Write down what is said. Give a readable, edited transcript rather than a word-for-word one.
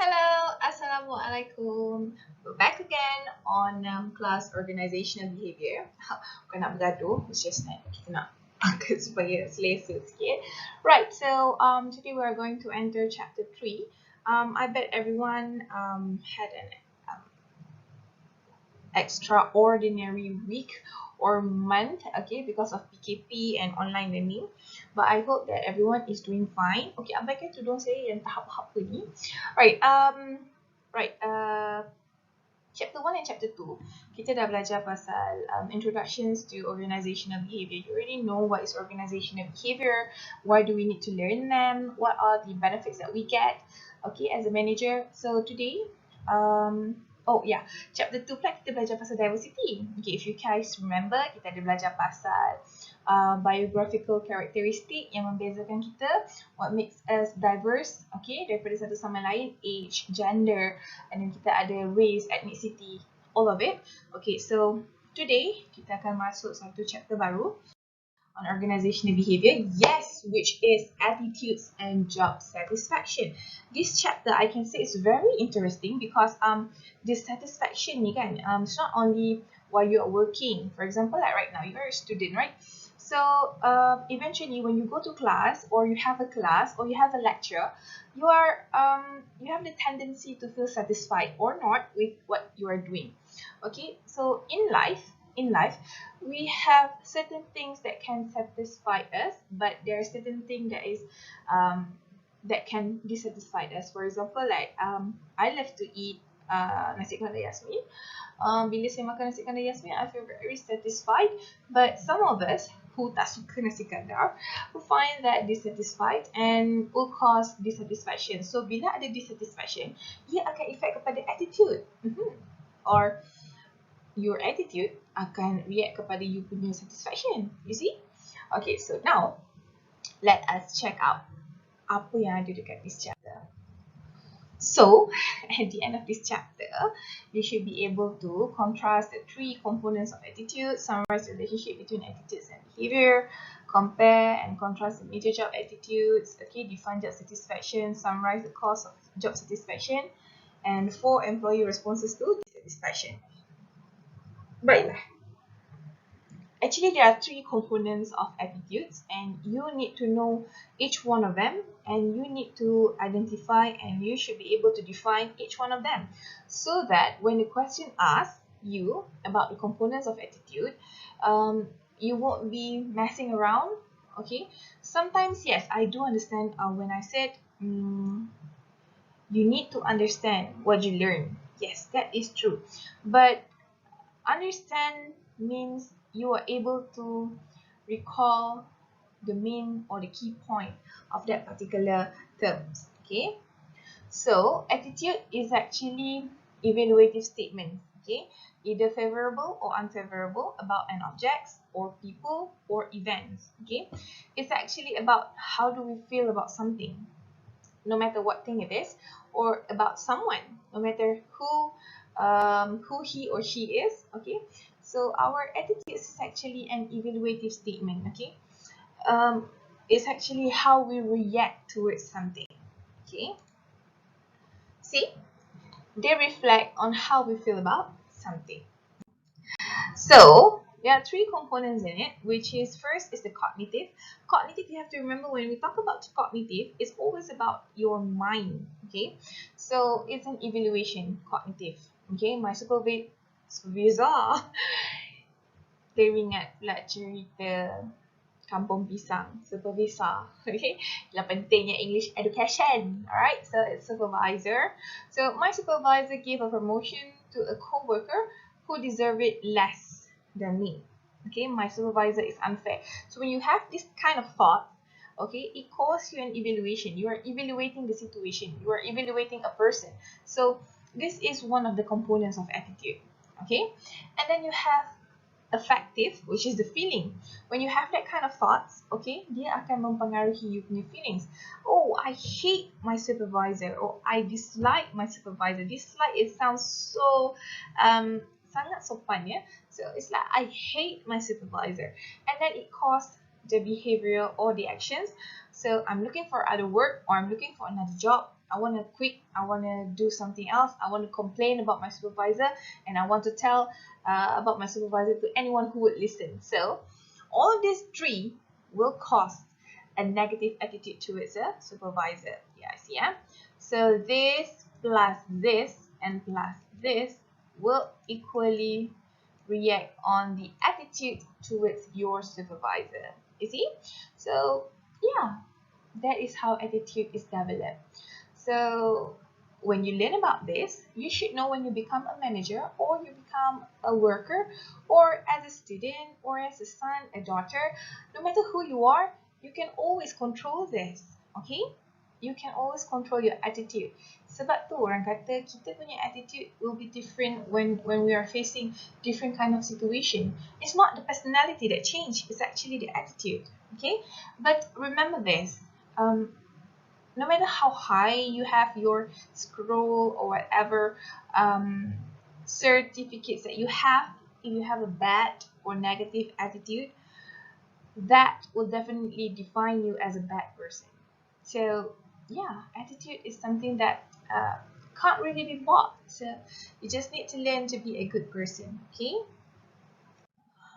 Hello, Assalamualaikum. We're back again on class organizational behavior. Bukan nak bergaduh, it's just that kita nak angkat supaya selesa sikit. Right, so today we're going to enter chapter 3. I bet everyone had an extraordinary week or month, okay, because of PKP and online learning. But I hope that everyone is doing fine. Okay, abaikan tudung saya yang tahap-tahap ni. Right, chapter 1 and chapter 2, kita dah belajar pasal introductions to organizational behavior. You already know what is organizational behavior, why do we need to learn them, what are the benefits that we get, okay, as a manager. So today, chapter 2 pula kita belajar pasal diversity. Okay, if you guys remember, kita ada belajar pasal biographical characteristic yang membezakan kita, what makes us diverse, okay, daripada satu sama lain, age, gender, and then kita ada race, ethnicity, all of it. Okay, so today kita akan masuk satu chapter baru on organizational behavior, yes, which is attitudes and job satisfaction. This chapter I can say is very interesting because dissatisfaction ni kan, it's not only while you are working. For example, like right now you are a student, right? So eventually when you go to class or you have a class or you have a lecture, you have the tendency to feel satisfied or not with what you are doing. Okay, so in life we have certain things that can satisfy us, but there are certain things that can dissatisfy us. For example, like I love to eat nasi kandar Yasmin. Bila saya makan nasi kandar Yasmin, I feel very satisfied. But some of us who tak suka nasi kandar will find that dissatisfied and will cause dissatisfaction. So bila ada dissatisfaction, ia akan effect kepada attitude. Or your attitude akan react kepada you punya satisfaction. You see? Okay, so now let us check out apa yang ada dekat this chapter. So, at the end of this chapter, you should be able to contrast the three components of attitude, summarize the relationship between attitudes and behavior, compare and contrast the major job attitudes, okay, define job satisfaction, summarize the cause of job satisfaction, and 4 employee responses to dissatisfaction. Baiklah. Actually, there are 3 components of attitudes and you need to know each one of them, and you need to identify and you should be able to define each one of them so that when the question asks you about the components of attitude, you won't be messing around. Okay, sometimes yes, I do understand when I said you need to understand what you learn. Yes, that is true, but understand means you are able to recall the main or the key point of that particular terms. Okay, so attitude is actually evaluative statement, okay, either favorable or unfavorable about an object or people or events. Okay, it's actually about how do we feel about something, no matter what thing it is, or about someone, no matter who he or she is. Okay, so our attitude is actually an evaluative statement. Okay, it's actually how we react towards something. Okay, see, they reflect on how we feel about something. So there are 3 components in it, which is first is the cognitive. Cognitive, you have to remember when we talk about cognitive, it's always about your mind. Okay, so it's an evaluation, cognitive. Okay, my supervisor teringat pula cerita Kampung Pisang, supervisor. Okay, itulah pentingnya English education. Alright, so it's supervisor. So my supervisor gave a promotion to a co-worker who deserved it less than me. Okay, my supervisor is unfair. So when you have this kind of thought, okay, it calls you an evaluation. You are evaluating the situation. You are evaluating a person. So this is one of the components of attitude. Okay, and then you have affective, which is the feeling. When you have that kind of thoughts, okay, dia akan mempengaruhi you punya feelings. Oh, I hate my supervisor, or I dislike my supervisor. Dislike, it sounds so sangat sopan, ya. So it's like I hate my supervisor, and then it caused the behavior or the actions. So I'm looking for other work, or I'm looking for another job. I want to quit, I want to do something else, I want to complain about my supervisor, and I want to tell about my supervisor to anyone who would listen. So all of these three will cause a negative attitude towards a supervisor. Yeah, I see. Yeah. So this plus this and plus this will equally react on the attitude towards your supervisor. You see? So yeah, that is how attitude is developed. So when you learn about this, you should know when you become a manager or you become a worker or as a student or as a son, a daughter, no matter who you are, you can always control this. Okay? You can always control your attitude. Sebab tu orang kata kita punya attitude will be different when we are facing different kind of situation. It's not the personality that change, it's actually the attitude. Okay? But remember this. No matter how high you have your scroll or whatever certificates that you have, if you have a bad or negative attitude, that will definitely define you as a bad person. So yeah, attitude is something that can't really be bought. So you just need to learn to be a good person. Okay.